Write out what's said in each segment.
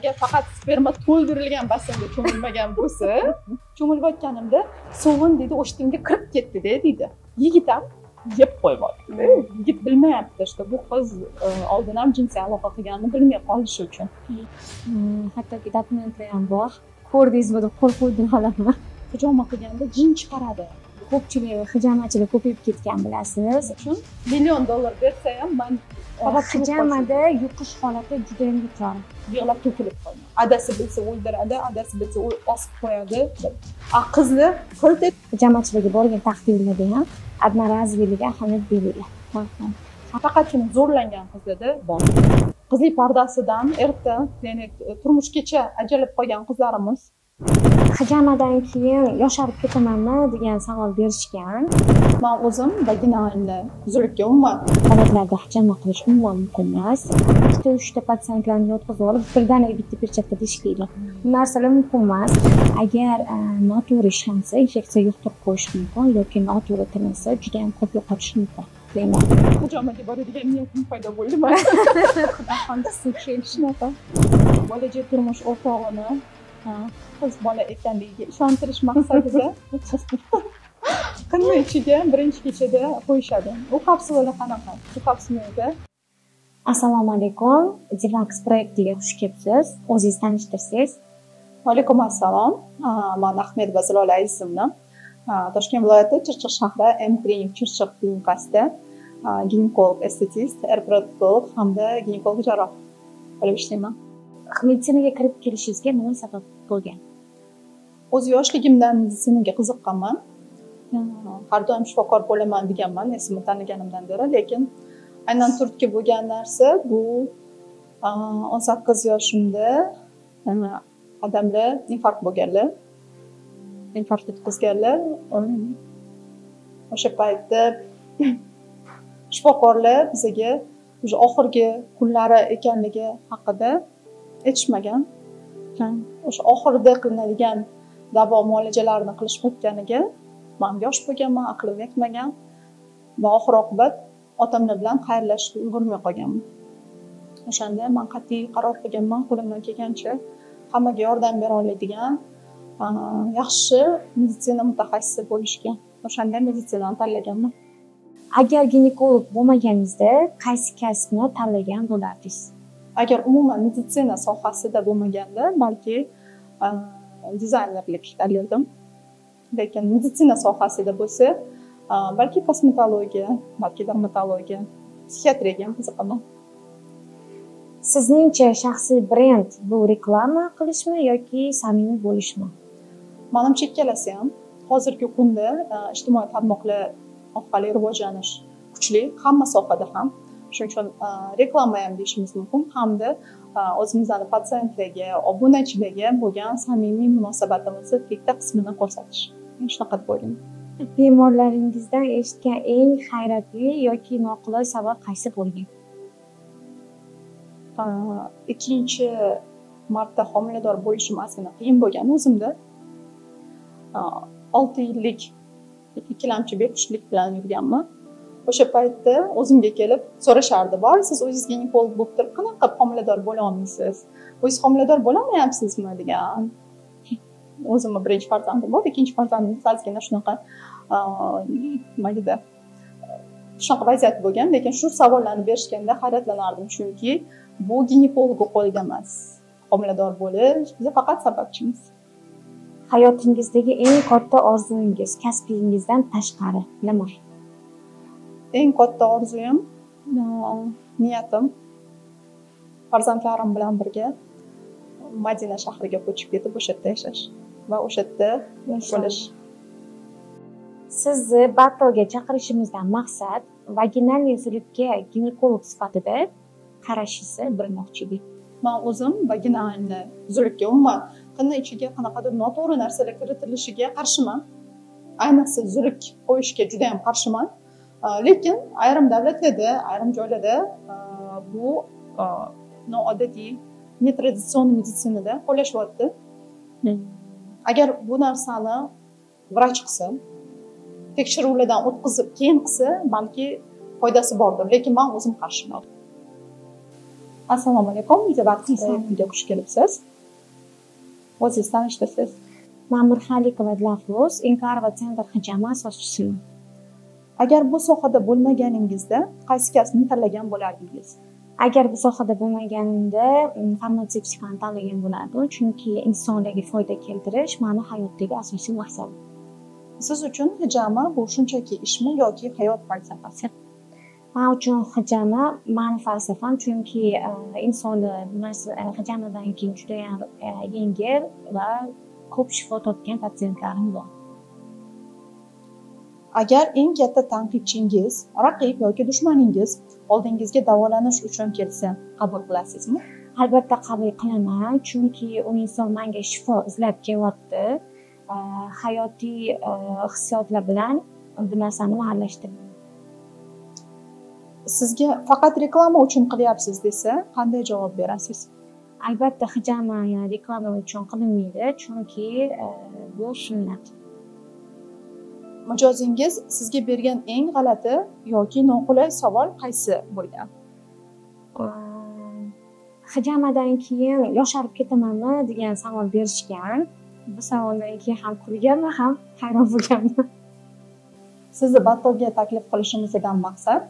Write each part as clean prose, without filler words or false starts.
agar faqat sperma to'ldirilgan basseynga cho'milmagan bo'lsa, cho'milayotganimda sovun deydi, o'shtimga kirib ketdi-da deydi. Yigitam yeb qo'yibdi. Yigit bilmayapti, что bu qiz oldin ham jinsiy aloqa qilganini bilmay qolishi uchun. Hattoki dokumentlar ham bor. Ko'rdingizmi deb qo'rquvdim xolamni. Hijoma qilganda jin chiqaradi. Ko'pchilik hijomachilar ko'payib ketgan bilasiz. Uchun $1 million bersa ham men hijomada yuqish holati juda ham yuqori. Yig'lab to'kilib qoladi. Adasi bilsa o'ldiradi, adasi bilsa osib qo'yadi. Qizni qilib hijomachilarga bo'lgan taqdirlarda ham одноразовыйga ahamiyat berilgan. Faqatgina zo'rlangan qizlarda bor. Qizlik pardasidan erta, ya'ni turmushgacha ajralib qolgan qizlarimiz hijomadan keyin yosharib ketamanmi degan savol berishgan. Men o'zim vaginalni uzilishga umuman holatlarda hijoma qilish umuman mumkin emas. 2-3 patsientlarni yotqizib olib birdaniga bitta perchatkada ishlaydi. Bu narsalar mumkin emas. Agar noto'g'ri ishlansa, infeksiya yuqtirib qo'yish mumkin yoki noto'g'ri tilinsa, juda ham ko'p yo'qotish mumkin. Hijomaga boradigan niyatim paydo bo'ldimi? Xudo xohlasa shunaqa. Bo'lajak turmush o'rtog'ini qiz bola ekanligiga ishontirish maqsadida qinni ichiga birinchi kechada qo'yishadi. U kapsulalar qanaqa? Shu kapsulada Assalomu alaykum. Divax proyektiga xush kelibsiz. O'zingizni tanishtirsangiz. Va alaykum assalom. Men Ahmedova Zilola ismim. Toshkent viloyati Chirchiq shahri M-klinik Chirchiq klinikasida ginekolog, estetist, reproduktolog hamda ginekolog jarroh bo'lib ishlayman. Meditsinaga kirib kelishingizga nima sabab bo'lgan? O'z yoshligimdan meditsinaga qiziqqanman. Har doim shifokor bo'laman deganman, esimni taniganimdan beri, lekin aynan turtki bo'lgan narsa bu 18 yoshimda odamlar infarkt bo'lganlar. Infarkt yetkazganlar. O'sha paytda shifokorlar bizga o'sha oxirgi kunlari ekanligi haqida aytishmagan. O'sha oxirida qilinadigan davo muolajalarini qilishmayotganiga men yosh bo'lganman, aqlim yetmagan va oxir oqibat otamlar bilan xayrlashishga ulgurmay qolganman. O'shanda men qat'iy qaror qilganman, qo'limdan kelgancha hammaga yordam bera oladigan yaxshi meditsina mutaxassisi bo'lishga. O'shanda meditsinani tanlaganman. Agar ginekolog bo'lmaganingizda qaysi kasbni tanlagan bo'lardingiz? Agar umuman meditsina sohasida bo'lmaganda, balki dizaynerlik tanlardim. Lekin meditsina sohasida bo'lsa, balki kosmetologiya, balki dermatologiya, psixiatriyaga ham qiziqaman. Sizningcha shaxsiy brend bu reklama qilishmi yoki samimiy bo'lishmi? Menimcha ikkalasi ham. Hozirgi kunda ijtimoiy tarmoqlar orqali rivojlanish kuchli hamma sohada ham. Shuning uchun reklama ham deyishimiz mumkin hamda o'zimizning patsientlarga, obunachilarga bo'lgan samimiy munosabatimizni bitta qismini ko'rsatish. Men shunaqa deb o'ylayman. Bemorlaringizdan eshitgan eng hayratli yoki noqulay savol qaysi bo'lgan? Ikkinchi marta homilador bo'lishim aslida qiyin bo'lgan o'zimda. 6 yillik ikkilamchi bepushtlik bilan yurganman. O'sha paytda o'zimga kelib so'rashardi, "Voy, siz o'zingiz ginekolog bo'lib turib, qanaqa homilador bo'la olmaysiz? O'zingiz homilador bo'la olmayapsizmi?" degan. O'zimni birinchi farzandim bor, ikkinchi farzandim sazgina shunaqa mayda shunaqa vaziyat bo'lgan, lekin shu savollarni berishganda hayratlanardim, chunki bu ginekologga qo'lida emas. Homilador bo'lish biz faqat sababchimiz. Hayotingizdagi eng katta orzungiz kasbingizdan tashqari nima? Eng katta orzuyim, niyatim farzandlarim bilan birga Madina shahriga ko'chib ketib, o'sha yerda yashash va o'sha yerda bo'lish. Sizni battlga chaqirishimizdan maqsad vaginal uzilishga ginekolog sifatida qarashingizni bilmoqchi edik. Men o'zim vaginalni uzilishga umuman qinni ichiga qanaqadir noto'g'ri narsalar kiritilishiga qarshiman. Ayniqsa uzilib qo'yishga juda ham qarshiman. Lekin ayrim davlatlarda, ayrim joylarda bu noodatiy, netraditsion meditsinada qo'llashyapti. Agar bu narsani vrach qilsa, tekshiruvlardan o'tkazib keyin qilsa, balki foydasi bordir, lekin men o'zim qarshiman. Assalomu alaykum. Videoga xush kelibsiz. O'zingizni tanishtirsiz. Men Mirxalikova Dilafruz, Inkar va Center hijama asoschisiman. Agar bu sohada bo'lmaganingizda qaysi kasbni tanlagan bo'lardingiz? Agar bu sohada bo'lmaganimda farmatsevtikani tanlagan bo'lardim, chunki insonlarga foyda keltirish meni hayotdagi asosiy maqsadim. Siz uchun hijama bu shunchaki ishmi yoki hayot falsafasi? Men uchun hijama meni falsafam, chunki insonlar hijamadan keyin juda yengil va ko'p shifo topgan patsientlarim bor. Agar eng katta tanqidchingiz, raqib yoki dushmaningiz oldingizga davolanish uchun kelsa, qabul qilasizmi? Albatta qabul qilaman, chunki u inson menga shifo izlab kelyapti. Hayotiy hissiyotlar bilan bu narsani aralashtirmayman. Sizga faqat reklama uchun qilyapsiz desa, qanday javob berasiz? Albatta hijama reklama uchun qilinmaydi, chunki bu sunnat. Mijozingiz sizga bergan eng g'alati yoki noqulay savol qaysi bo'lgan? Hijamadan keyin yosharib ketamanmi degan savol berishgan. Bu savoldan keyin ham kulganman, ham hayron bo'lganman. Sizni batolga taklif qilishimizdan maqsad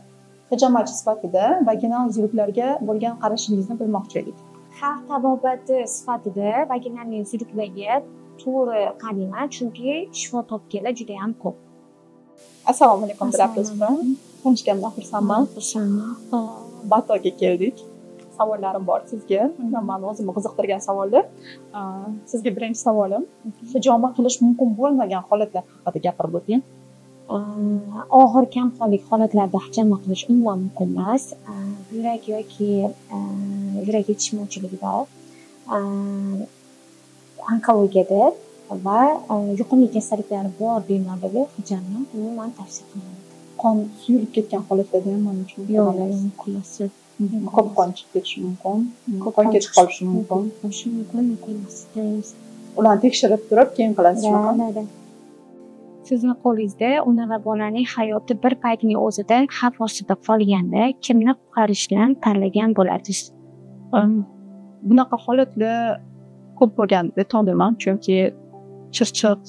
hijamachi sifatida vaginal uzuklarga bo'lgan qarashingizni bilmoqchi edik. Xalq tabobati sifatida vaginal uzuklarga to'g'ri qarayman, chunki shifo topganlar juda ham ko'p. Assalomu alaykum Dilafruz. Tanishganimdan xursandman. Batolga keldik. Savollarim bor sizga. Men o'zimni qiziqtirgan savollar. Sizga birinchi savolim, hijoma qilish mumkin bo'lmagan holatlar haqida gapirib o'ting. Og'ir kamqonlik holatlarda hijama qilish umuman mumkin emas. Yurak yoki yurak yetishmovchiligida, onkologiyada va yuqumli kasalliklari bor bemorlarga hijama umuman tavsiya qilinadi. Qon suyulib ketgan holatlarda ham mana shu qo'llasi ko'p qon chiqib ketishi mumkin, qon ketib qolishi mumkin. Ularni tekshirib turib keyin qilasiz shuni. Sizni qo'lingizda ona va bolaning hayoti bir paytning o'zida xavf ostida qolganda kimni qutqarishni tanlagan bo'lardingiz? Bunaqa holatlar ko'p bo'lgan deb to'laman, chunki Chirchiq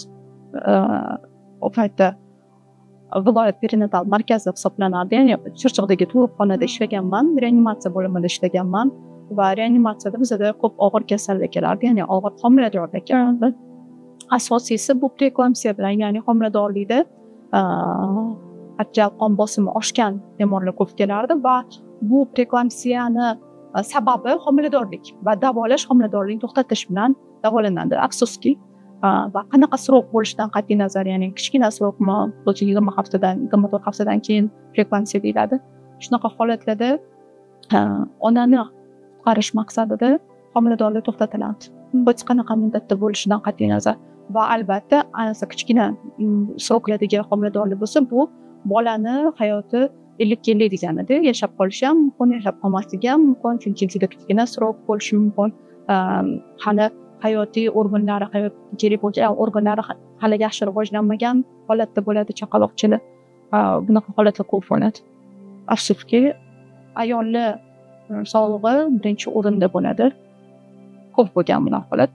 o paytda viloyat perinatal markazi hisoblanardi. Ya'ni Chirchiqdagi tug'ruqxonada ishlaganman, reanimatsiya bo'limida ishlaganman va reanimatsiyada bizda ko'p og'ir kasallar kelardi, ya'ni og'ir homiladorlar kelardi. Asosiysi bu preeklamsiya bilan, ya'ni homiladorlikda arterial qon bosimi oshgan bemorlar ko'p kelardi va bu preeklamsiyani sababi homiladorlik va davolash homiladorlikni to'xtatish bilan davolanadi. Afsuski, va qanaqa srok bo'lishidan qat'iy nazar, ya'ni kichkina srokmi, 20 haftadan, 24 haftadan keyin preeklamsiya deyiladi. Shunaqa holatlarda onani qutqarish maqsadida homiladorlik to'xtatiladi. Hech qanaqa muddatda bo'lishidan qat'iy nazar. Va albatta, ayniqsa kichkina sroklardagi homiladorlik bo'lsa, bu bolani hayoti 50 yillik deganida, yashab qolishi ham mumkin, yashab qolmasligi ham mumkin, chunki juda kichkina srok bo'lishi mumkin. Hali hayotiy organlari, hayot kerak bo'lgan organlari hali yaxshi rivojlanmagan holatda bo'ladi chaqaloqchilar. Bunaqa holatlar ko'p bo'ladi. Afsuski, ayollar sog'lig'i birinchi o'rinda bo'ladi. Ko'p bo'lgan bunaqa holat.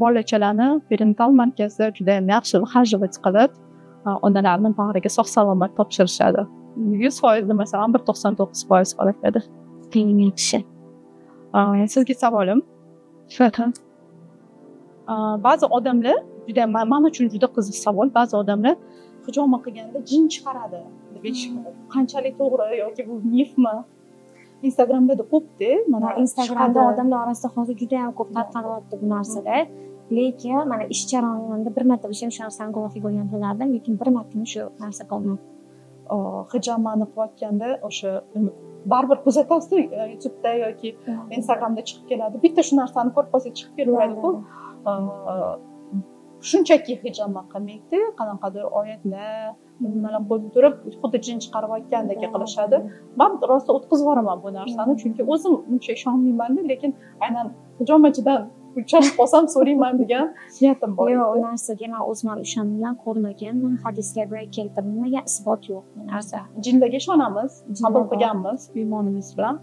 Bolachalarni perinatal markazda juda yaxshi hajvat qilib, onalarni bag'riga sog' salomat topshirishadi. 100% masalan 99% holatlarda. Yaxshi. Sizga savolim, ba'zi odamlar juda men uchun juda qiziq savol. Ba'zi odamlar hijoma qilganda jin chiqaradi deb aytishadi. Qanchalik to'g'ri yoki bu mifmi? Instagramda ko'pda, mana Instagramda odamlar orasida hozir juda ham ko'p tarqalyapti bu narsalar. Lekin mana ish jarayonida bir marta o'sha narsani guvohi bo'lgan bo'lardim, lekin bir marta shu narsa qildim. Hijomani qilayotganda o'sha baribir kuzatasiz, YouTube'da yoki Instagramda chiqib keladi. Bitta shu narsani ko'rib qolsa chiqib kelaveradi-ku. Shunchaki hijoma qilmaydi, qanaqadir oyatlar, nimalar qo'yib turib, xuddi jin chiqarayotgandek qilishadi. Men rosa o'tkazib yuboraman bu narsani, chunki o'zim uncha ishonmayman-da, lekin aynan hijomachidan uchrashib qolsam so'rayman degan niyatim bor. Yo'q, u narsaga men o'zim ishonmagan, ko'rmagan, hadislarga keltirilmagan, isbot yo'q bu narsa. Jinlarga ishonamiz, qabul qilganmiz iymonimiz bilan,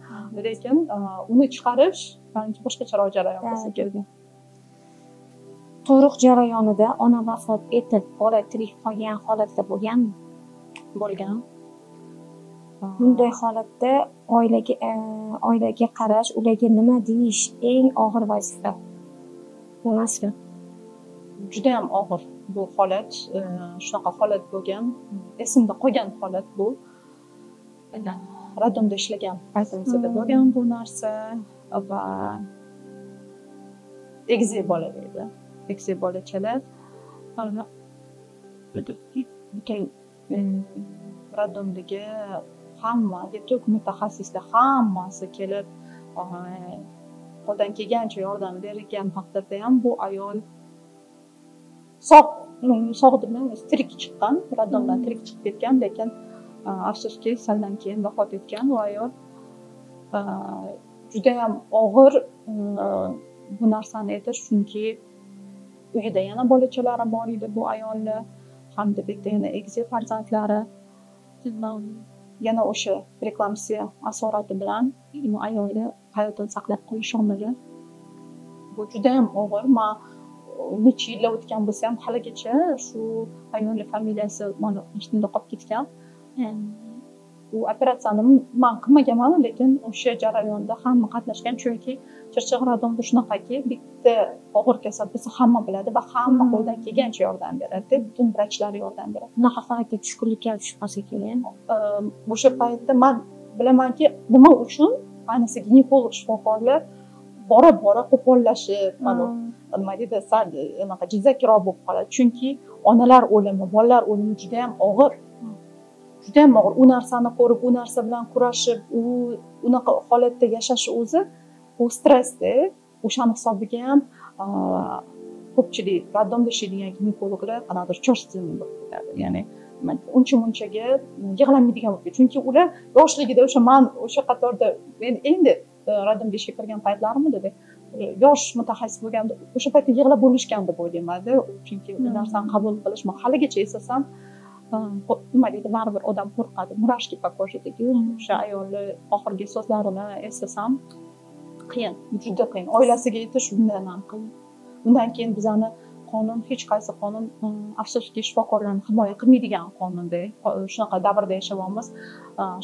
lekin uni chiqarish menimcha boshqa jarayon bo'lsa kerak. Tug'ruq jarayonida ona vafot etib, bola tirik qolgan holatda bo'lganmi? Bo'lgan. Bunday holatda oilaga qarash, ularga nima deyish eng og'ir vazifa. Emasmi? Juda ham og'ir bu holat, shunaqa holat bo'lgan, esimda qolgan holat bu. Radomda ishlagan paytimizda bo'lgan bu narsa va egizak bola edi. Egizak bolachalar radomdagi hamma, yetuk mutaxassislar hammasi kelib qo'ldan kelgancha yordam bergan taqdirda ham bu ayol sog' deb emas, tirik chiqqan, radomdan tirik chiqib ketgan, lekin afsuski saldan keyin vafot etgan u ayol. Juda ham og'ir bu narsani aytish, chunki uyida yana bolachalari bor edi bu ayolni, hamda bitta yana egizak farzandlari. Yana o'sha preeklamsiya asorati bilan bu ayolni hayotini saqlab qolish omili. Bu juda ham og'ir. Men necha yillar o'tgan bo'lsa ham haligacha shu ayolning familiyasi mana shunday qolib ketgan. U operatsiyani men qilmaganman, lekin o'sha jarayonda hamma qatnashgan, chunki Chirchiq radomda shunaqaki, bitta og'ir kasal bo'lsa hamma biladi va hamma qo'ldan kelgancha yordam beradi, butun vrachlar yordam beradi. Bunaqa holatga tushkunlikka tushmasa kerak. O'sha paytda men bilamanki, nima uchun ayniqsa ginekolog shifokorlar bora qo'pollashib, mana nima deydi, sal anaqa jizzakroq bo'lib qoladi, chunki onalar o'limi, bolalar o'limi juda ham og'ir. Juda ham og'ir. U narsani ko'rib, u narsa bilan kurashib, unaqa holatda yashash o'zi bu stressda. O'shani hisobiga ham ko'pchilik radomda ishlaydigan ginekologlar qanaqadir cho'chitib ketadi. Ya'ni uncha-munchaga yig'lanmaydigan bo'lib ketadi. Chunki ular yoshligida o'sha qatorda endi radomga ishga kirgan paytlarimda dedi, yosh mutaxassis bo'lganda o'sha paytda yig'lab bo'lishgan deb o'ylayman-da. Chunki u narsani qabul qilish, men haligacha eslasam nima deydi, baribir odam qo'rqadi. Murashki pakojidagi o'sha ayolni oxirgi so'zlarini eslasam qiyin, juda qiyin. Oilasiga aytish undan ham qiyin. Undan keyin bizani qonun, hech qaysi qonun afsuski shifokorlarni himoya qilmaydigan qonunda. Shunaqa davrda yashayapmiz.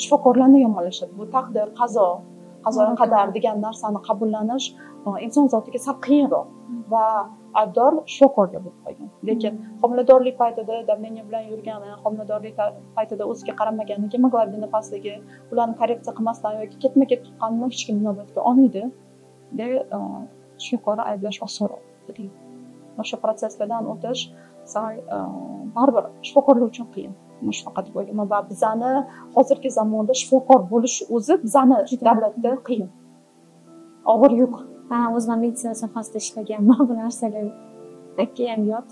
Shifokorlarni yomonlashadi. Bu taqdir, qazoning qadar degan narsani qabullanish inson zotiga sal qiyinroq va aybdor shifokorlar bo'lib qolgan. Lekin homiladorlik paytida davleniya bilan yurgani, homiladorlik paytida o'ziga qaramaganligi, gemoglobini pastligi, ularni korreksiya qilmasdan yoki ketma-ket tuqqanini hech kim inobatga olmaydi deb shifokorni ayblash osonroq. O'sha protsesslardan o'tish baribir shifokorlar uchun qiyin. Shunaqa deb o'ylayman va bizani hozirgi zamonda shifokor bo'lish o'zi bizani davlatda qiyin. Og'ir yuk. Men o'zim meditsina sohasida ishlaganman, bu narsalar keyin yot.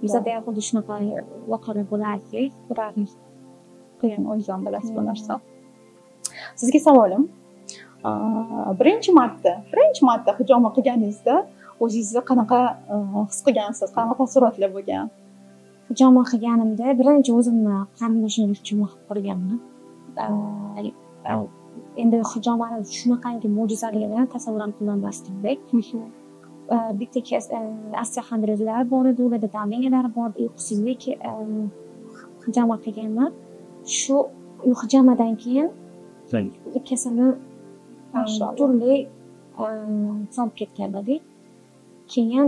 Bizada ham xuddi shunaqa voqealar bo'lardi. Ularni qiyin, o'zingizam bilasiz bu narsa. Sizga savolim, birinchi marta hijoma qilganingizda o'zingizni qanaqa his qilgansiz, qanaqa taassurotlar bo'lgan? Hijoma qilganimda birinchi o'zimni qarindoshim uchun qilib ko'rganman. Endi hijomani shunaqangi mo'jizaligini tasavvur ham qilolmasdim. Bitta osteoxondrozlar bor edi, ularda davleniyalar bor, uyqusizlik hijoma qilganman. Shu hijomadan keyin ikkalasini turli solib ketgan edik. Keyin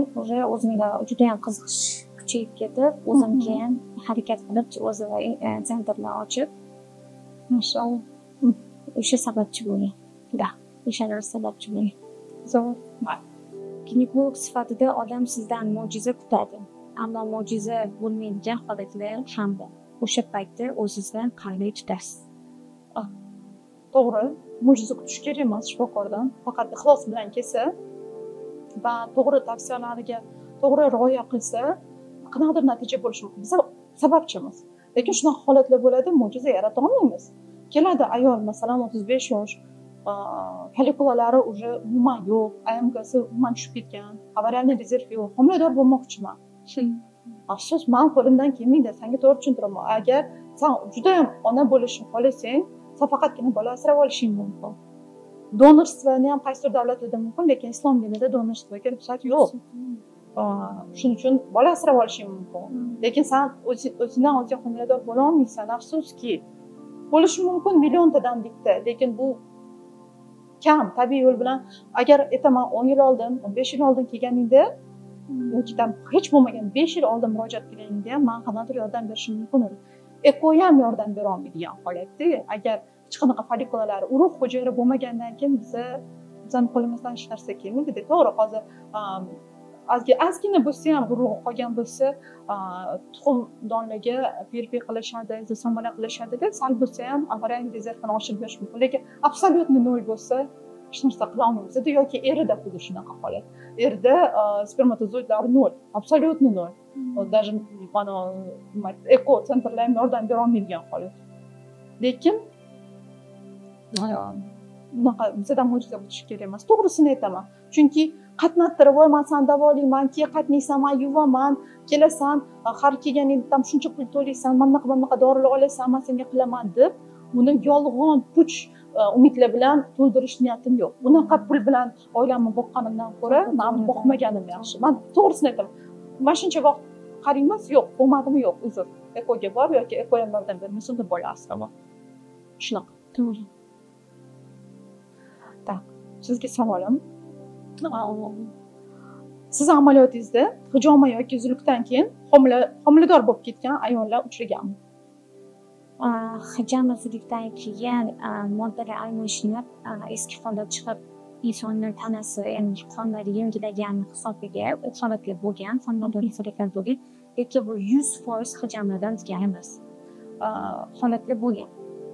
o'zimga juda ham qiziqish kuchayib ketib, o'zim keyin harakat qilib, o'zi sentrlar ochib, mashallah, o'sha sababchi bo'lgan. O'shalar sababchi bo'lgan. Zo'r. Ginekolog sifatida odam sizdan mo'jiza kutadi. Ammo mo'jiza bo'lmaydigan holatlar ham bor. O'sha paytda o'zingizdan qanday tutasiz? To'g'ri, mo'jiza kutish kerak emas shifokordan. Faqat ixlos bilan kelsa va to'g'ri tavsiyalariga to'g'ri rioya qilsa, qanaqadir natija bo'lishi mumkin. Biz sababchimiz. Lekin shunaqa holatlar bo'ladi, mo'jiza yarata olmaymiz. Keladi ayol, masalan, 35 yosh, folikulalari уже umuman yo'q, AMKsi umuman tushib ketgan, avariyalniy rezerv yo'q, homilador bo'lmoqchiman. Afsus, men qo'limdan kelmaydi, senga to'g'ri tushuntiraman. Agar sen juda ham ona bo'lishni xohlasang, sen faqatgina bola asrab olishing mumkin. Donorstvoni ham qaysidir davlatlarda mumkin, lekin islom dinida donorstvoga ruxsat yo'q. Shuning uchun bola asrab olishing mumkin. Lekin sen o'zingdan o'zing homilador bo'la olmaysan, afsuski. Bo'lishi mumkin milliontadan bitta, lekin bu kam, tabiiy yo'l bilan. Agar aytaman 10 yil oldin, 15 yil oldin kelganingda yoki hech bo'lmagan 5 yil oldin murojaat qilganingda men qanaqadir yordam berishim mumkin edi. Eko ham yordam bera olmaydigan holatda, agar hech qanaqa folikulalari urug' hujayra bo'lmagandan keyin bizning qo'limizdan hech narsa kelmaydi. To'g'ri, hozir ozgina bo'lsa ham urug' qolgan bo'lsa, tuxum donlaga perpek qilishadi, zasamala qilishadi-da, sal bo'lsa ham avariyalniy rezervini oshirib berish mumkin. Lekin absolyutni nol bo'lsa, hech narsa qila olmaymiz. Yoki erida xuddi shunaqa holat. Erida spermatozoidlar nol, absolyutni nol. Даже mana eko sentrlar ham yordam bera olmaydigan holat. Lekin bunaqa bizdan mo'jiza kutish kerak emas. To'g'risini aytaman. Chunki qatnattirib, voy men san davolayman, keyin qatnaysan, men yuvaman, kelasan, har kelganingda ham shuncha pul to'laysan, mana bunaqa dorilar olasan, men senga qilaman deb, buni yolg'on, puch umidlar bilan to'ldirish niyatim yo'q. Bunaqa pul bilan oilamni boqqanimdan ko'ra, men boqmaganim yaxshi. Men to'g'risini aytaman. Mana shuncha vaqt qaraymiz, yo'q, bo'lmadimi, yo'q, uzr. Ekoga bor yoki eko ham yordam bermasa, unda bola asrab. Shunaqa. To'g'ri. Tak, sizga savolim. Siz amaliyotingizda hijoma yoki uzillikdan keyin homilador bo'lib ketgan ayollar uchraganmi? Hijama uzillikdan keyin moddalar almashinib, eski holat chiqib, insonning tanasi, ya'ni qonlari yangilagan hisobiga holatlar bo'lgan, homilador holatlar bo'lgan. Lekin bu 100% hijamadan degan emas. Holatlar bo'lgan.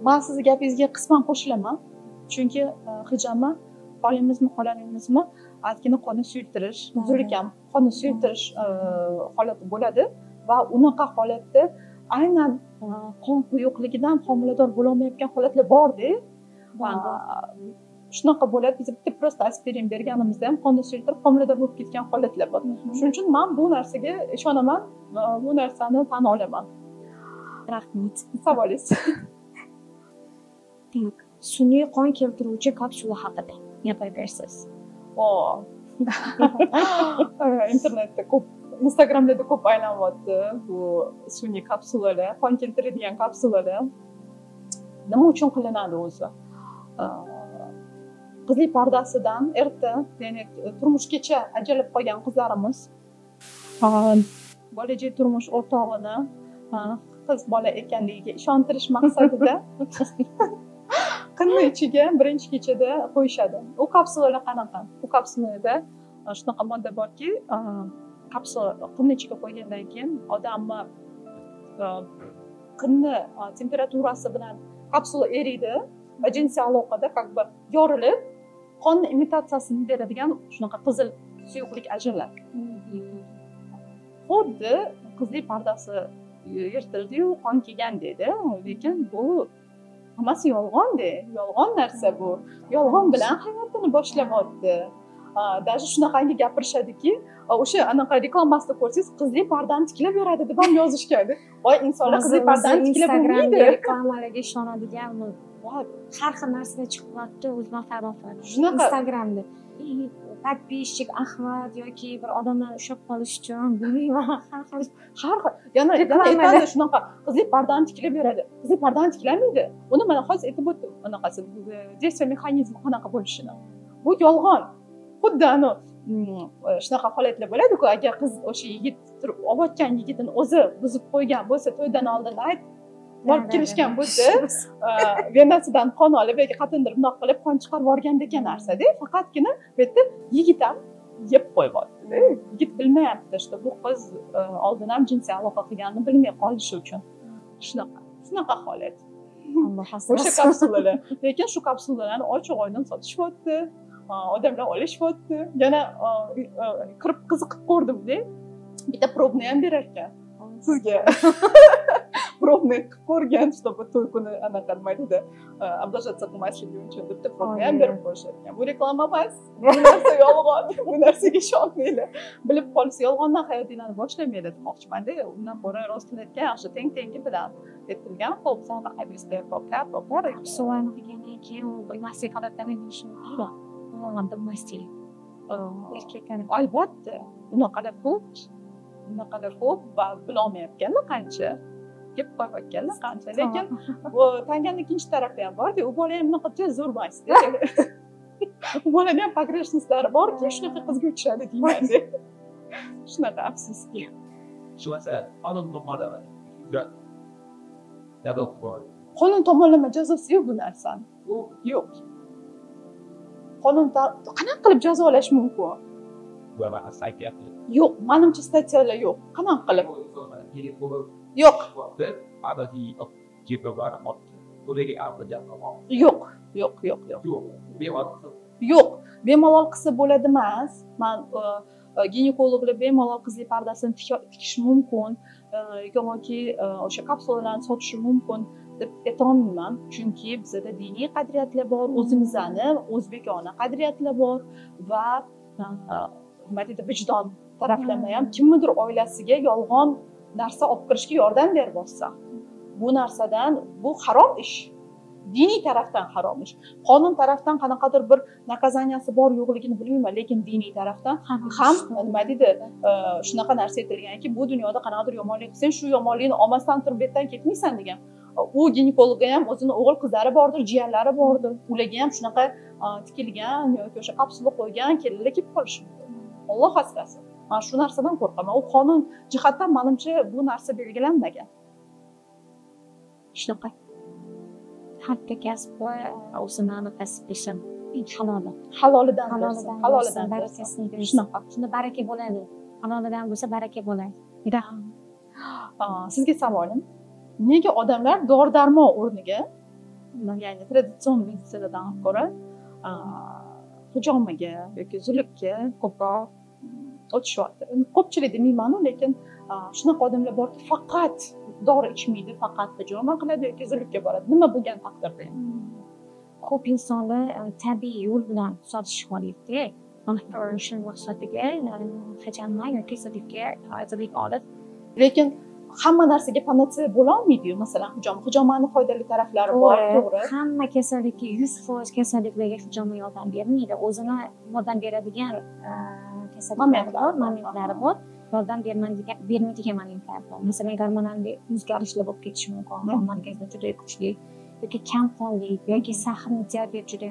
Men siz gapingizga qisman qo'shilaman. Chunki hijama xolimizmi, xolamizmi, ozgina qonni suyultirish, uzillik ham qonni suyultirish holati bo'ladi va unaqa holatda aynan qon quyuqligidan homilador bo'la olmayotgan holatlar bor-da. Shunaqa bo'ladi. Biz bitta prosta aspirin berganimizda ham qonni suyultirib homilador bo'lib ketgan holatlar bor. Shuning uchun men bu narsaga ishonaman, bu narsani tan olaman. Rahmat. Savolingiz. Tak, sun'iy qon keltiruvchi kapsula haqida gapirasiz. Internetda ko'p, Instagramda ko'p aylanyapti bu sun'iy kapsulalar, qon keltiradigan kapsulalar. Nima uchun qilinadi o'zi? Qizlik pardasidan erta, ya'ni turmushgacha ajralib qolgan qizlarimiz bolajak turmush o'rtog'ini qiz bola ekanligiga ishontirish maqsadida qinni ichiga birinchi kechada qo'yishadi. U kapsulalar qanaqa? Bu kapsulada shunaqa modda borki, kapsula qinni ichiga qo'ygandan keyin odamni qinni temperaturasi bilan kapsula eriydi va jinsiy aloqada как бы yorilib, qonni imitatsiyasini beradigan shunaqa qizil suyuqlik ajraladi. Xuddi qizlik pardasi yirtildi-yu, qon kelgan dedi, lekin bu hammasi yolg'on-da, yolg'on narsa bu. Yolg'on bilan hayotini boshlamoqda. Даже shunaqangi gapirishadiki, o'sha anaqa reklamasida ko'rsangiz, qizlik pardani tiklab beradi deb ham yozishgan. Voy, insonlar qizlik pardani tiklab bo'lmaydi. Reklamalarga ishonadiganmi? Voy, har xil narsalar chiqyapti o'zimga farofat. Shunaqa Instagramda подписчик Ahmad yoki bir odamlar ushlab qolish uchun bilmayman, har xil. Yana aytadi shunaqa, qizlik pardani tiklab beradi. Qizlik pardani tiklamaydi. Uni mana hozir aytib o'tdim, anaqasi действие mexanizmi qanaqa bo'lishini. Bu yolg'on. Xuddi shunaqa holatlar bo'ladi-ku, agar qiz o'sha yigit turib olayotgan yigitini o'zi buzib qo'ygan bo'lsa, to'ydan oldin borib kelishgan bo'lsa, venasidan qon olib yoki qatndirib bunaqa qilib qon chiqarib yuborgan degan narsa-da, faqatgina bu yerda yigit ham yeb qo'yibdi. Yigit bilmayapti, что bu qiz oldin ham jinsiy aloqa qilganini bilmay qolishi uchun. Shunaqa holat. Alloh asrasin. O'sha kapsulalar. Lekin shu kapsulalarni ochiq-oydin sotishyapti. Odamlar olishyapti. Yana kirib qiziqib ko'rdim-da. Bitta probni ham berar ekan. Sizga. пробный qilib ko'rgan, чтобы to'y kuni anaqa nima deydi, обложаться qilmasligim uchun deb pробный ham berib qo'yishgan. Bu reklama emas, bu narsa yolg'on, bu narsaga ishonmanglar. Bilib qolsa yolg'ondan hayotinglarni boshlamaydi demoqchiman-da. Undan ko'ra rostini aytgan yaxshi, teng-tengi bilan aytilgan. Xo'p, sog'liq xabirslar bor. Savol degandan keyin u bilmaslik holatdan bilishi mumkin. Umuman bilmaslik. Erkaklarni albatta unaqalar ko'p va bilolmayotganlar qancha gap qo'yayotganlar qancha, lekin bu tanganing ikkinchi tarafi ham borda, u bola ham unaqa tez zo'rmasdi. U bolada ham pogreshnostlari borki, shunaqa qizga uchradi deymanda. Shunaqa afsuski. Shu esa qonun qonun tomonlama jazosi yo'q bu narsani. Yo'q. Qonun qanaqa qilib jazolash mumkin? Yo'q, menimcha statyalar yo'q. Qanaqa qilib? Yo'q. Yo'q. Bemalol qilsa bo'ladi emas. Men ginekologlar bemalol qizlik pardasini tikish mumkin yoki o'sha kapsulalarni sotishi mumkin deb aytolmayman, chunki bizda diniy qadriyatlar bor, o'zimizni o'zbekona qadriyatlar bor va nima deydi, vijdon taraflama ham kimnidir oilasiga yolg'on narsa olib kirishga yordam berib bo'lsa, bu narsadan bu harom ish. Diniy tarafdan harom ish. Qonun tarafdan qanaqadir bir nakazaniyasi bor yo'qligini bilmayman, lekin diniy tarafdan ham nima deydi, shunaqa narsa aytilganki, bu dunyoda qanaqadir yomonlik qilsang, shu yomonlikni olmasdan turib betdan ketmaysan degan. U ginekologga ham o'zini o'g'il qizlari bordir, jiyanlari bordir. Ularga ham shunaqa tikilgan yoki o'sha kapsula qo'ygan kelinlar kelib qolishi mumkin. Alloh asrasin. Men shu narsadan qo'rqaman. U qonun jihatdan menimcha bu narsa belgilanmagan. Shunaqa. Hatta kasbi o'zini kasbishim halolidan barakasini shunaqa. Shunda baraka bo'ladi. Halolidan bo'lsa baraka bo'ladi. Sizga savolim, nega odamlar dori-darmon o'rniga, ya'ni traditsion meditsinadan ko'ra hijomaga yoki zulukka ko'proq o'tishyapti? Ko'pchilik demayman-ku, lekin shunaqa odamlar borki, faqat dori ichmaydi, faqat hijoma qiladi yoki zulukka boradi. Nima bo'lgan taqdirda? Ko'p insonlar tabiiy yo'l bilan sotishmoqda. Shu maqsadiga hijoma yoki zulukka hozirlik olib, lekin hamma narsaga panatseya bo'la olmaydi-yu. Masalan, hijomani foydali taraflari bor, to'g'ri. Hamma kasallikka 100% kasalliklarga hijoma yordam bermaydi. O'zini yordam beradigan momentlari bor. Yordam bermaydigan momentlar bor. Masalan, gormonal o'zgarishlar bo'lib ketishi mumkin. Hormon gazda juda kuchli yoki kamqonlik yoki sahrni diabet juda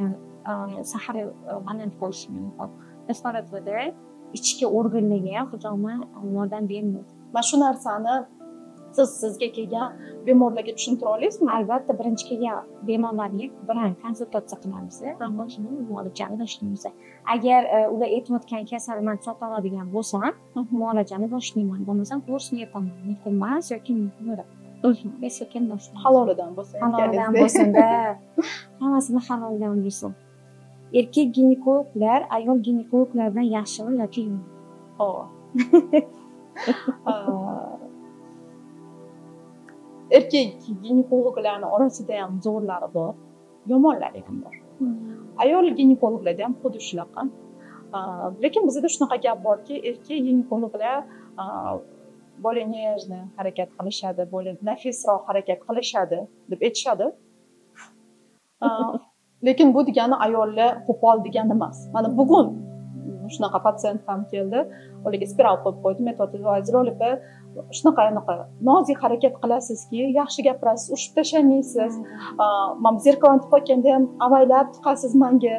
sahar baland bo'lishi mumkin. Restoratorda ichki organlarga ham hijoma yordam bermaydi. Mana shu narsani sizga kelgan bemorlarga tushuntira olasizmi? Albatta, birinchi kelgan bemorlarga bilan konsultatsiya qilamiz. Muolajani boshlaymiz. Agar ular aytayotgan kasalni sota oladigan bo'lsam, muolajani boshlayman. Bo'lmasam kursni aytaman. Mumkin emas yoki mumkin bo'ladi. Sekin boshlayman. Halolidan bo'lsa, halolidan bo'lsa-da, hammasini halolidan bo'lsin. Erkak ginekologlar ayol ginekologlardan yaxshimi yoki erkak ginekologlarning orasida ham zo'rlari bor, yomonlari ham bor. Ayol ginekologlarda ham xuddi shunaqa. Lekin bizda shunaqa gap borki, erkak ginekologlar bola nejni harakat qilishadi, bola nafisroq harakat qilishadi deb aytishadi. Lekin bu degani ayollar qo'pol degani emas. Mana bugun shunaqa patsient ham keldi, ularga spiral qo'yib qo'ydim, metod advisor olib, shunaqa nozik harakat qilasizki, yaxshi gapirasiz, ushib tashlamaysiz. Men zerkalani tiqayotganda ham avaylab tiqasiz menga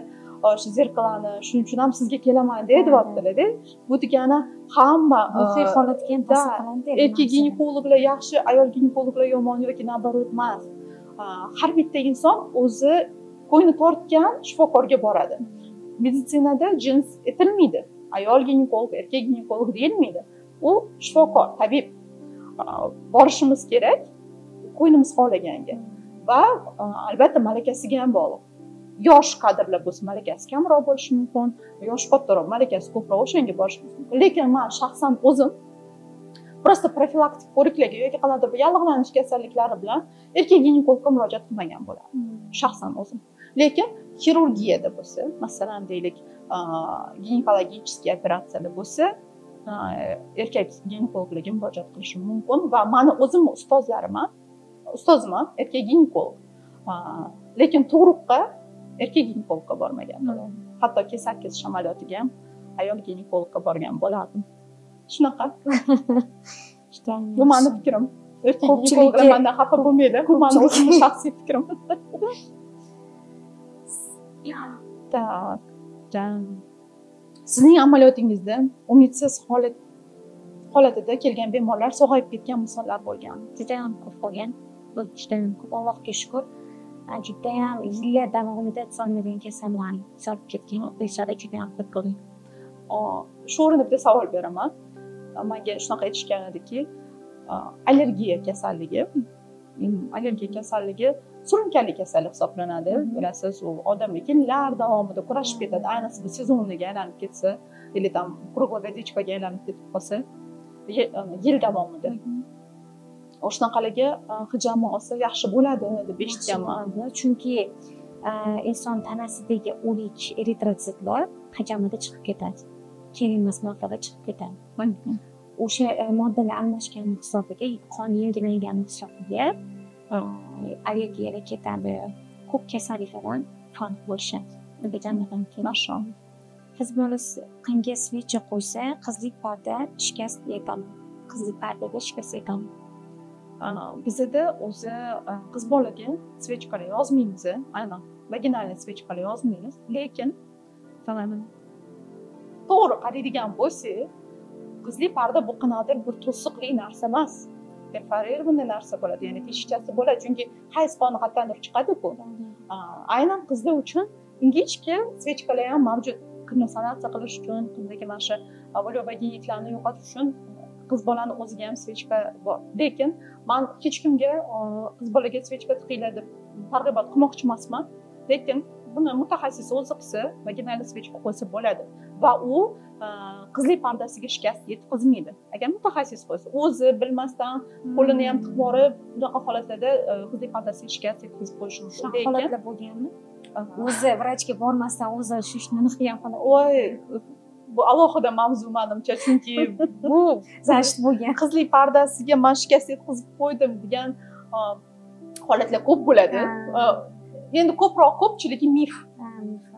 shu zerkalani, shuning uchun ham sizga kelaman deyaptilar-da. Bu degani hamma muhim holatga ham ta'sir qiladi. Erkak ginekologlar yaxshi, ayol ginekologlar yomon yoki nabarot emas. Har bitta inson o'zi ko'ngli tortgan shifokorga boradi. Meditsinada jins aytilmaydi. Ayol ginekolog, erkak ginekolog deyilmaydi. U shifokor, tabib. Borishimiz kerak ko'nglimiz xohlaganga. Va albatta malakasiga ham bog'liq. Yosh kadrlar bo'lsa, malakasi kamroq bo'lishi mumkin, yosh kattaroq, malakasi ko'proq o'shanga borishimiz mumkin. Lekin men shaxsan o'zim просто profilaktik ko'riklarga yoki qanaqadir bir yallig'lanish kasalliklari bilan erkak ginekologga murojaat qilmagan bo'ladi shaxsan o'zim. Lekin xirurgiyada bo'lsa, masalan deylik, ginekologiический operatsiyalar bo'lsa, erkak ginekologlarga murojaat qilishi mumkin va meni o'zimni ustozim erkak ginekolog. Lekin tug'ruqqa erkak ginekologga bormagan. Hatto K8 shamolyotiga ham ayol ginekologga borgan bo'lardim. Shunaqa. Bu meni fikrim. Erkak ginekologlar mendan xafa bo'lmaydi. Bu meni o'zimning shaxsiy fikrim. Sizning amaliyotingizda umidsiz holatida kelgan bemorlar sog'ayib ketgan misollar bo'lgan. Juda ham ko'p bo'lgan. Bu juda ham ko'p, Allohga shukr. Juda ham yillar davomida tuzalmagan kasallarni tuzalib ketgan bechora juda ham ko'p bo'lgan. Shu o'rinda bitta savol beraman. Menga shunaqa aytishgan ediki, allergiya kasalligi surunkali kasallik hisoblanadi. Bilasiz, u odamga yillar davomida kurashib ketadi. Ayniqsa bu sezonga aylanib ketsa, yoki tam kruglогодичкаga aylanib ketib qolsa, yil davomida. O'shanaqalarga hijama olsa yaxshi bo'ladi deb eshitganman. Chunki inson tanasidagi o'lik eritrotsitlar hajamida chiqib ketadi. Kerak emas moddalar chiqib ketadi. O'sha moddalar almashgan hisobiga qon yengillangan hisobiga allergiyaga ketadi. Ko'p kasalliklardan forig' bo'lishadi. Mashalloh. Qiz bolasi qinga svecha qo'ysa, qizlik parda shikast yetadi. Qizlik pardaga shikast yetadi. Bizda o'zi qiz bolaga svechkalar yozmaymiz, aynan vaginalniy svechkalar yozmaymiz, lekin to'g'ri qaraydigan bo'lsak, qizli parda bu qanaqadir bir to'siqli narsa emas. Perforer bunday narsa bo'ladi, ya'ni teshikchasi bo'ladi, chunki hayz qoni qatdandir chiqadi-ku. Aynan qizlar uchun ingichka svechkalar ham mavjud. Kondensatsiya qilish uchun, qildagi mana shu volovaginitlarni yo'qotish uchun qiz bolani o'ziga ham svechka bor. Lekin men hech kimga qiz bolaga svechka tiqinglar deb targ'ibot qilmoqchi emasman. Lekin buni mutaxassis o'zi qilsa, vaginal svechka qo'ysa bo'ladi va u qizlik pardasiga shikast yetkazmaydi. Agar mutaxassis qo'ysa, o'zi bilmasdan qo'lini ham tiqib borib, bunaqa holatlarda qizlik pardasiga shikast yetkazib qo'yishi mumkin. Lekin holatlar bo'lganmi? O'zi vrachga bormasdan o'zi shu ishni qilgan holat. Voy, bu alohida mavzu menimcha, chunki bu zasht bo'lgan. Qizlik pardasiga men shikast yetkazib qo'ydim degan holatlar ko'p bo'ladi. Endi ko'pchiligi mif.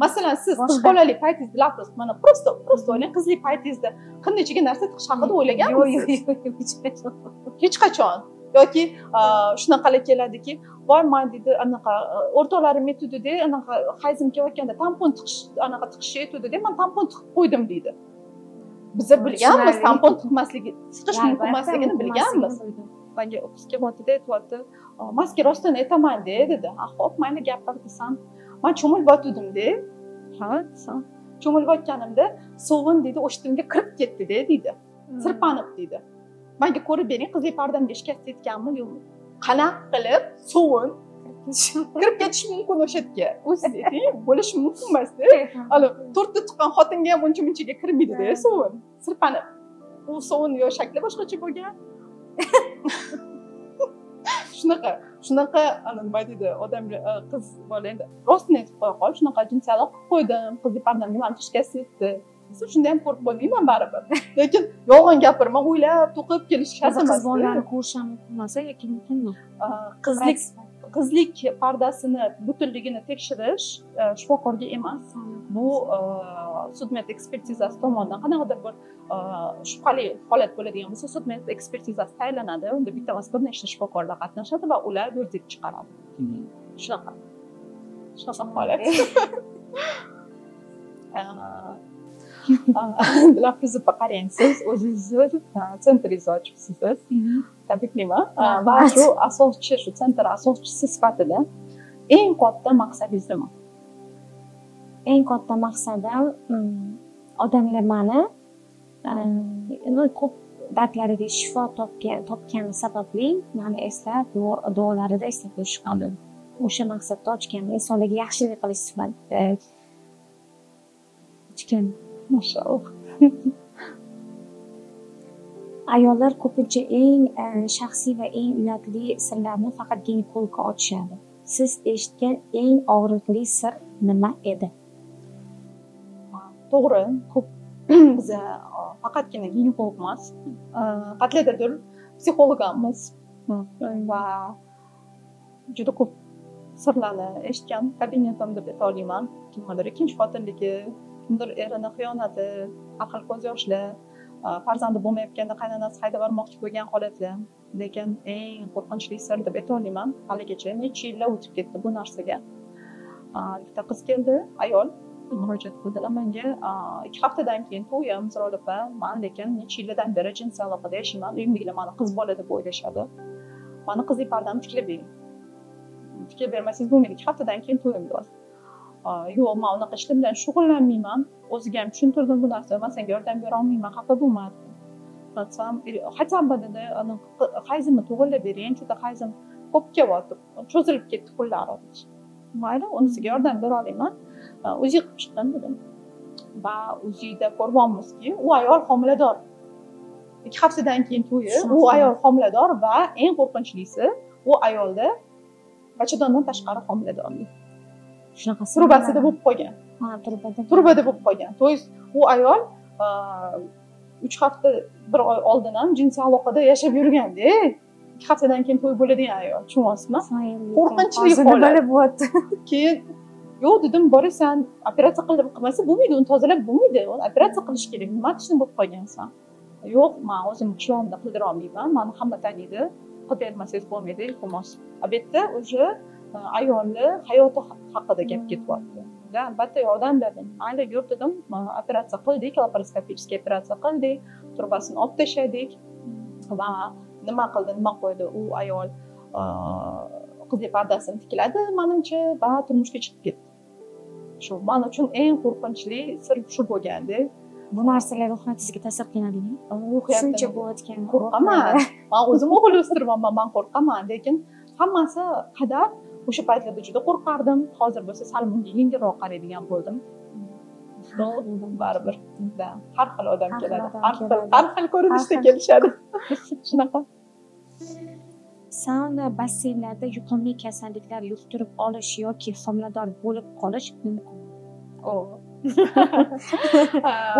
Masalan, siz qiz bolali paytingizda lapros mana prosto o'ylang, qizlik paytingizda qandachiga narsa tiqish haqida o'ylaganmisiz? Yo'q, hech qachon. Yoki shunaqalar keladiki, voy men dedi anaqa o'rtoqlarim aytdi-da, anaqa hayzim kelayotganda tampon tiqish, anaqa tiqish aytdi-da, men tampon tiqib qo'ydim deydi. Biz bilganmiz, tampon tiqmasligi, tiqish mumkin emasligini bilganmiz. Menga o'qish kelyapti-da, aytyapti, maska rostdan aytaman dedi. Xo'p, mayli gaplar desam, men cho'milib yotgandim-da. Ha, desam, cho'milib yotganimda sovun dedi, o'shtimga kirib ketdi-da deydi. Sirpanib deydi. Menga ko'rib bering, qizlik pardamga shikast yetganmi yo'qmi? Qanaqa qilib sovun kirib ketish mumkin o'sha yerga? O'zi bo'lishi mumkin emas-da. Hali to'rtta tuqqan xotinga ham uncha-munchaga kirmaydi-da sovun. Sirpanib. U sovun yo shakli boshqacha bo'lgan. Shunaqa nima deydi, odamlar qiz bola endi rostini aytib qo'ya qol, shunaqa jinsiy aloqa qilib qo'ydim, qizlik pardamga mana shikast yetdi. Siz shunda ham ko'rib bo'lmayman baribir. Lekin yolg'on gapirma, o'ylab to'qib kelish shart emas. Qiz bolalarni ko'rish ham mumkin emas yoki mumkinmi? Qizlik pardasini butunligini tekshirish shifokorga emas. Bu sudmet ekspertizasi tomonidan qanaqadir bir shubhali holat bo'ladigan bo'lsa, sudmet ekspertizasi tayinlanadi. Unda bitta emas, bir nechta shifokorlar qatnashadi va ular verdikt chiqaradi. Shunaqa holat. Lapizga qarang, siz o'zingizni sentringizni ochibsiz. Tabriklayman. Va shu asoschi, shu sentr asoschisi sifatida eng katta maqsadingiz nima? Eng katta maqsadim odamlar meni ko'p dardlarida shifo topgani sababli meni eslab, duolarida eslab yurishadi. O'sha maqsadda ochgan, insonlarga yaxshilik qilish sifatida ochgan. Mashalloh. ayollar ko'pincha eng shaxsiy va eng uyatli sirlarni faqat ginekologga ochishadi. Siz eshitgan eng og'riqli sir nima edi? To'g'ri, ko'p biza faqatgina ginekolog emas, qat'iyadir psixolog hammiz va juda ko'p sirlarni eshitgan kabinetimda deb aytaman. Kimdir ikkinchi xotinligi, kimdir erini xiyonati, har xil ko'z yoshlar, farzandi bo'lmayotganda qaynonasi haydab yubormoqchi bo'lgan holatlar. Lekin eng qo'rqinchli sir deb aytaman. Haligacha necha yillar o'tib ketdi bu narsaga. Bitta qiz keldi, ayol murojaat qildilar menga. 2 haftadan keyin to'yim, Zirol opa, men lekin necha yillardan beri jinsiy aloqada yashayman. Uyimdagilar meni qiz bola deb o'ylashadi. Meni qizlik pardamni tiklab bering. Tiklab bermasangiz bo'lmaydi. 2 haftadan keyin to'yim dedi. Yo'q, men unaqa ishlar bilan shug'ullanmayman. O'ziga ham tushuntirdim bu narsani. Men senga yordam bera olmayman, xafa bo'lma. Aytsam, хотя бы dedi, hayzimni to'g'irlab bering, juda hayzim ko'p kelyapti, cho'zilib ketdi kunlari. Mayli, unisiga yordam bera olaman. Uzi qilib chiqqan dedim. Va uzida ko'ryapmizki, u ayol homilador. 2 haftadan keyin to'yi, u ayol homilador va eng qo'rqinchlisi, u ayolda bachadondan tashqari homiladorlik. Shunaqa Turbasida bo'lib qolgan. Ha, turbada bo'lib qolgan. To есть u ayol 3 hafta, 1 oy oldin ham jinsiy aloqada yashab yurganda, 2 haftadan keyin to'y bo'ladigan ayol, tushunyapsizmi? Qo'rqinchli holat bo'lyapti. Keyin yo'q dedim, borasan, operatsiya qilib qilmasa bo'lmaydi, uni tozalab bo'lmaydi, uni operatsiya qilish kerak. Nima uchun bo'lib qolgansan? Yo'q, men o'zim chiroyimda qildira olmayman, meni hamma taniydi, qilib bermasangiz bo'lmaydi, iltimos. Bu yerda уже ayolni hayoti haqida gap ketyapti. Albatta yordam berdim. Mayli, yur dedim, operatsiya qildik, laparoskopicheskiy operatsiya qildik, turbasini olib tashladik va nima qo'ydi u ayol qizlik pardasini tikladi menimcha va turmushga chiqib ketdi. Shu men uchun eng qo'rqinchli sir shu bo'lgandi. Bu narsalar ruhiyatingizga ta'sir qiladimi? Shuncha bo'layotgan qo'rqaman. Men o'zim o'g'il o'stirmanman, men qo'rqaman, lekin hammasi qadar o'sha paytlarda juda qo'rqardim. Hozir bo'lsa sal bunga yengilroq qaraydigan bo'ldim. Baribir har xil odam keladi, har xil ko'rinishda kelishadi. Shunaqa. Sauna basseynlarda yuqumli kasalliklar yuqtirib olish yoki homilador bo'lib qolish mumkin.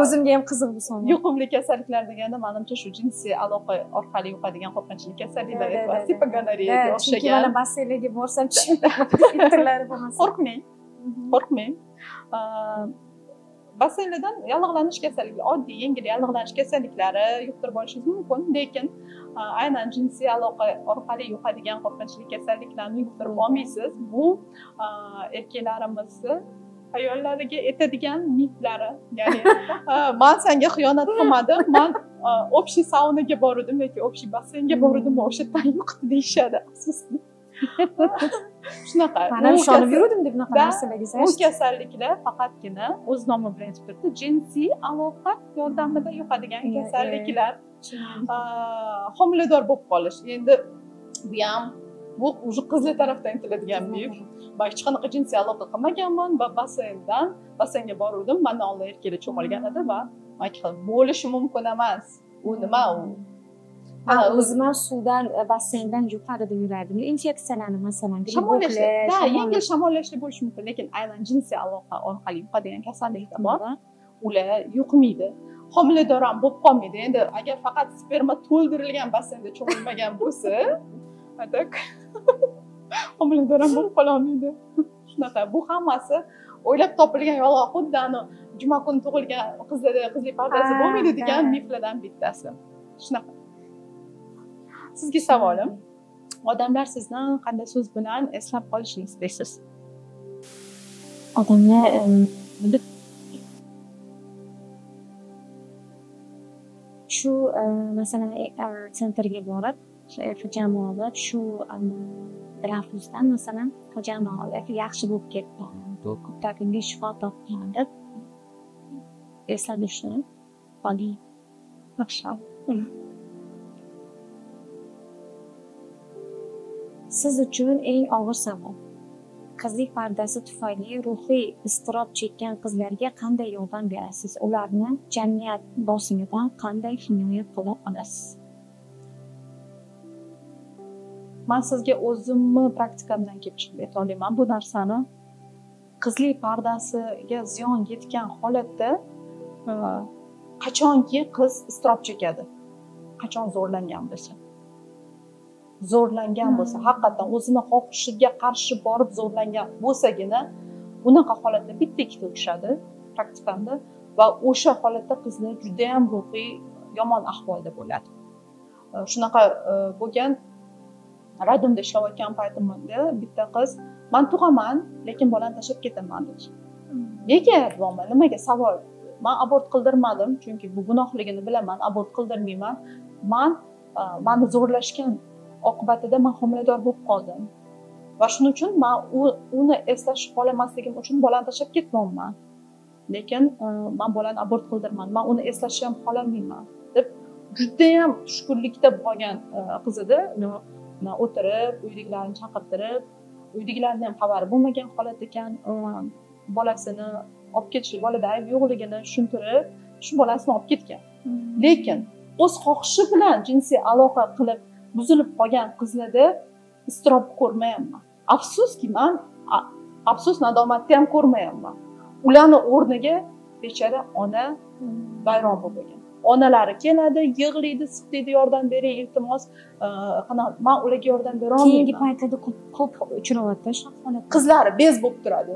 O'zimga ham qiziq bu savol. Yuqumli kasalliklar deganda menimcha shu jinsiy aloqa orqali yuqadigan qo'rqinchli kasalliklar va sipogonoreyaga o'xshagan. Chunki mana basseynlarga borsam tushunmayman. Qo'rqmang. Basseynlardan yallig'lanish kasalliklari, oddiy yengil yallig'lanish kasalliklari yuqtirib olishingiz mumkin, lekin aynan jinsiy aloqa orqali yuqadigan qo'rqinchli kasalliklarni yuqtirib olmaysiz. Bu erkaklarimizni ayollariga aytadigan miflari. Ya'ni men senga xiyonat qilmadim, men общий saunaga bordim yoki общий basseynga bordim, o'sha yerdan yuqdi deyishadi asosida. Shunaqa. Mana ishonib yurdim deb bunaqa narsalarga. Bu kasalliklar faqatgina o'z nomi bilan aytib turibdi, jinsiy aloqa yordamida yuqadigan kasalliklar. Homilador bo'lib qolish. Endi bu ham bu уже qizlar tarafdan aytiladigan mif. Men hech qanaqa jinsiy aloqa qilmaganman va basseynga bordim. Mendan oldin erkaklar cho'milgan edi va bo'lishi mumkin emas. U nima u? O'zim ham suvdan, basseyndan yuqorida yurardim. Infeksiyalarni masalan, yengil shamollashli bo'lishi mumkin, lekin aynan jinsiy aloqa orqali yuqadigan kasalliklar bor. Ular yuqmaydi. Homilador ham bo'lib qolmaydi. Endi agar faqat sperma to'ldirilgan basseynda cho'milmagan bo'lsa, atak homilador ham bo'lib qololmaydi. Shunaqa. Bu hammasi o'ylab topilgan yolg'on, xuddi juma kuni tug'ilgan qizlarda qizlik pardasi bo'lmaydi degan miflardan bittasi. Shunaqa. Sizga savolim, odamlar sizni qanday so'z bilan eslab qolishni istaysiz? Odamlar shu masalan sentrga borib, jamoa olib, shu lafzdan masalan jamoa olib, yaxshi bo'lib ketdi. Ko'plarga shifo topgan deb eslatishni qoling. Yaxshi. Siz uchun eng og'ir savol. Qizlik pardasi tufayli ruhiy iztirob chekkan qizlarga qanday yordam berasiz? Ularni jamiyat bosimidan qanday himoya qila olasiz? man sizga o'zimni praktikamdan kelib chiqib ayta olaman bu narsani. Qizlik pardasiga ziyon yetgan holatda qachonki qiz iztirob chekadi, qachon zo'rlangan bo'lsa, haqiqatan o'zini xohishiga qarshi borib zo'rlangan bo'lsagina unaqa holatda bitta ikkita uchradi praktikamda va o'sha holatda qizlar juda ham ruhiy yomon ahvolda bo'ladi. Shunaqa bo'lgan, radumda ishlayotgan paytimda bitta qiz "Men tug'aman, lekin bolani tashlab ketaman" dedi. Nega deyapman? Nimaga savol? Men abort qildirmadim, chunki bu gunohligini bilaman, abort qildirmayman. Meni zo'rlashgan oqibatida men homilador bo'lib qoldim. Va shuning uchun men uni eslash qolamasligim uchun bolani tashlab ketmoqman. Lekin men bolani abort qildirmadim. Men uni eslashni ham xohlamayman deb juda ham tushkunlikda bo'lgan qiz edi. O'tirib, uydagilarni chaqirtirib, uydagilarning ham xabari bo'lmagan holat ekan, bolasini olib ketish, bolada ayb yo'qligini tushuntirib, shu bolasini olib ketgan. Lekin o'z xohishi bilan jinsiy aloqa qilib buzilib qolgan qizlarda iztirob ko'rmayapman. Afsuski, men afsus nadomatni ham ko'rmayapman. Ularning o'rniga bechora ona vayron bo'lib qolgan. Onalari keladi, yig'laydi, siqtaydi, yordam bering, iltimos, men ularga yordam bera olmayman. Keyingi paytlarda ko'p uchrayapti shu holat. Qizlari bez bo'lib turadi.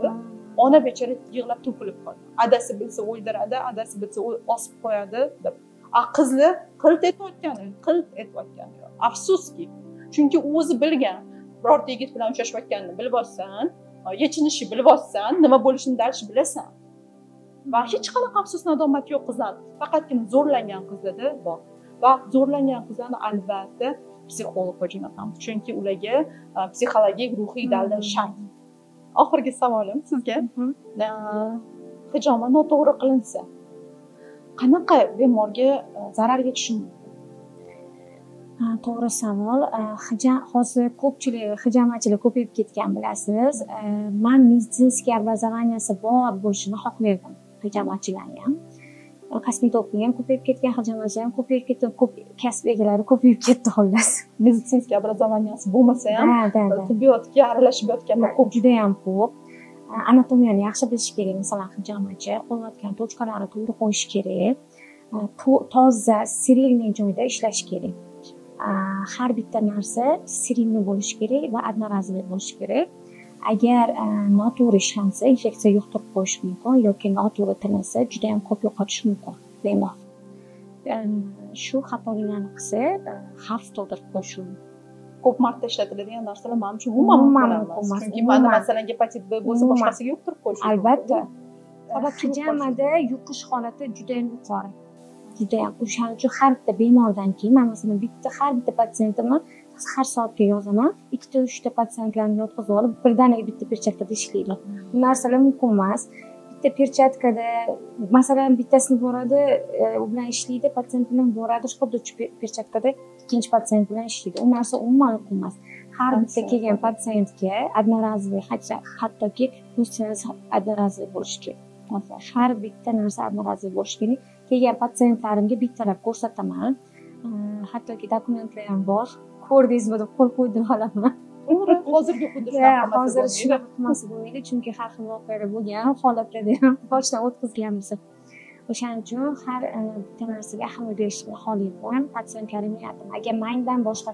Ona bechora yig'lab to'kilib qoladi. Adasi bilsa o'ldiradi, adasi bilsa osib qo'yadi deb. Qizlar qilt etayotgan. Afsuski, chunki u o'zi bilgan. Birorta yigit bilan uchrashayotganini bilib olsan, yechinishni bilib olsan, nima bo'lishini darshi bilasan. Va hech qanaqa afsus nadomat yo'q qizlar. Faqatgina zo'rlangan qizlarda bor. Va zo'rlangan qizlarni albatta psixologga jo'natamiz. Chunki ularga psixologik ruhiy dalil shart. Oxirgi savolim sizga. Hijoma noto'g'ri qilinsa, qanaqa bemorga zarar yetishi mumkin? To'g'ri savol. Hozir ko'pchilik hijamachilar ko'payib ketgan bilasiz. Men meditsinskiy obrazovaniyasi bor bo'lishini xohlardim. Hijamachilar ham, kosmetologlar ham ko'payib ketgan, hijamachilar ham ko'payib ketdi, ko'p kasb egalari ko'payib ketdi xullas. Meditsinskiy obrazovaniyasi bo'lmasa ham tibbiyotga aralashib yotganlar ko'p, juda ham ko'p. Anatomiyani yaxshi bilish kerak. Masalan, hijamachi qo'yayotgan tochkalari to'g'ri qo'yish kerak. Toza, sterilniy joyda ishlash kerak. Har bitta narsa sterilniy bo'lishi kerak va одноразовый bo'lishi kerak. Agar noto'g'ri ishlansa, infeksiya yuqtirib qo'yish mumkin yoki noto'g'ri tilinsa, juda ham ko'p yo'qotish mumkin bemor. Shu xatoliklarni qilsa, xavf tug'dirib qo'yishi mumkin. Ko'p marta ishlatiladigan narsalar men uchun umuman emas. Chunki mana masalan gepatit B bo'lsa, boshqasiga yuqtirib qo'yish. Albatta. Hijamada yuqish holati juda ham yuqori. Juda ham. O'shaning uchun har bitta bemordan keyin men masalan har bitta patsientimni har soatga yozaman. 2-3 ta patsientlarni yotqizib olib, birdaniga bitta perchatkada ishlaydi. Bu narsalar mumkin emas. Bitta perchatkada masalan bittasini boradi, u bilan ishlaydi, patsient bilan boradi, xuddi shu perchatkada ikkinchi patsient bilan ishlaydi. U narsa umuman mumkin emas. Har bitta kelgan patsientga одноразовый, hattoki fursat одноразовый bo'lishi kerak. Har bitta narsa одноразовый bo'lishi kerak. Kelgan patsientlarimga bittalab ko'rsataman. Hattoki dokumentlar ham bor. Ko'rdingizmi deb qo'l qo'ydim olaman. Hozirgi hududda hozir shunaqa qilmasa bo'lmaydi, chunki har xil voqealar bo'lgan, holatlarda ham boshdan o'tkazganmiz. O'shaning uchun har bitta narsaga ahamiyat berishni xohlayman. Patsientlarimga aytaman, agar mendan boshqa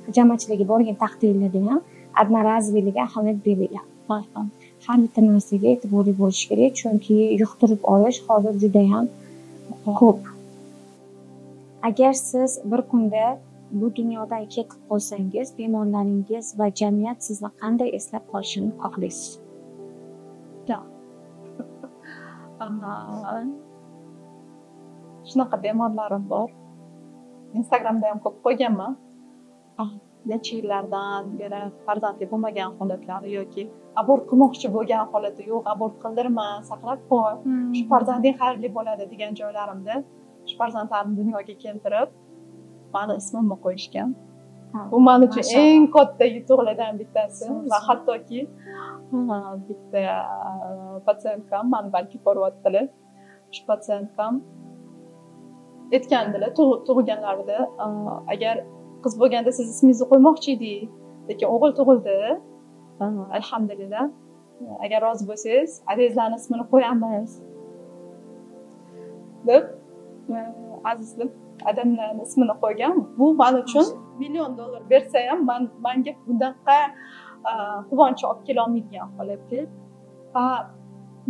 hijamachilarga borgan taqdirlarda ham одноразовыйga ahamiyat beringlar. Har bitta narsaga e'tiborli bo'lish kerak, chunki yuqtirib olish hozir juda ham ko'p. Agar siz bir kunda bu dunyodan ketib qolsangiz, bemorlaringiz va jamiyat sizni qanday eslab qolishini xohlaysiz? Shunaqa bemorlarim bor. Instagramda ham ko'p qo'yganman. Necha yillardan beri farzandli bo'lmagan holatlari yoki abort qilmoqchi bo'lgan holati, yo'q, abort qildirma, saqlab qo'y, shu farzanding xayrli bo'ladi degan joylarimda shu farzandlarimni dunyoga keltirib, meni ismimni qo'yishgan. Bu men uchun eng katta yutuqlardan bittasi va hattoki bitta patsientkam meni balki ko'ryaptilar. Shu patsientkam aytgandilar tug'ilganlarida, agar qiz bo'lganda siz ismingizni qo'ymoqchi edik, lekin o'g'il tug'ildi. Alhamdulillah. Agar rozi bo'lsangiz, adangizlarning ismini qo'yamiz deb azizim adamning ismini qo'ygan. Bu men uchun $1 million bersa ham menga bundaqa quvonch olib kela olmaydigan holatda. Va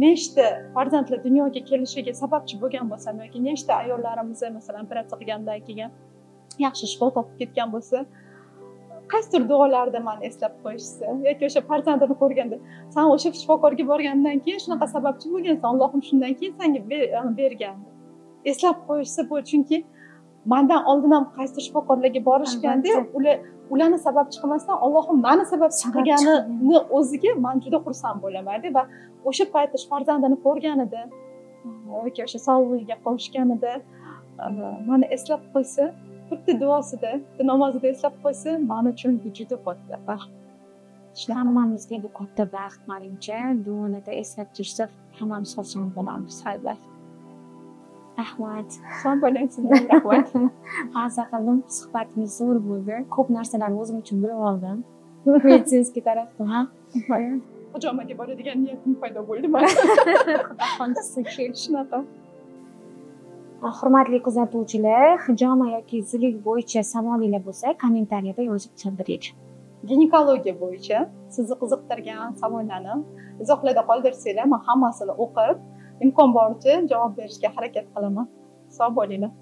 nechta farzandlar dunyoga kelishiga sababchi bo'lgan bo'lsam yoki nechta ayollarimiz masalan operatsiya qilgandan keyin yaxshi shifo topib ketgan bo'lsa, qaysidir duolarda meni eslab qo'yishsa yoki o'sha farzandini ko'rganda sen o'sha shifokorga borgandan keyin shunaqa sababchi bo'lgansan, Allohim shundan keyin senga bergan eslab qo'yishsa bu, chunki mendan oldin ham qaysidir shifokorlarga borishganda ularni sababchi qilmasdan Allohim meni sababchi qilganini o'ziga men juda xursand bo'laman va o'sha paytda farzandini ko'rganida yoki o'sha sog'lig'iga qavishganida meni eslab qo'ysa, bitta duosida, bitta namozida eslab qo'ysa, men uchun bu juda katta baxt. Hammamizga bu katta baxt, menimcha. Duoda eslab tursa, hammamiz xursand bo'lamiz, albatta. Rahmat. Sog' bo'ling, sizga rahmat. Arzu qildim, suhbatimiz zo'r bo'ldi. Ko'p narsalarni o'zim uchun bilib oldim. Meditsinskiy tarafdan ham. Hijomaga boradigan niyatim paydo bo'ldi mana. Xudo xohlasa shunaqa. Hurmatli kuzatuvchilar, hijoma yoki zillik bo'yicha savolinglar bo'lsa, kommentariyada yozib qoldiring. Ginekologiya bo'yicha sizni qiziqtirgan savollarni izohlarda qoldirsanglar, men hammasini o'qib, imkon boricha javob berishga harakat qilaman. Sog' bo'linglar.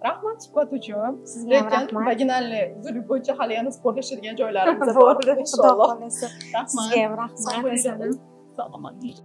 Rahmat suhbat uchun. Sizga ham rahmat. Vaginalli zillik bo'yicha hali yana suhbatlashadigan joylarimiz bor. Xudo xohlasa. Rahmat. Sizga ham rahmat. Sog' bo'ling.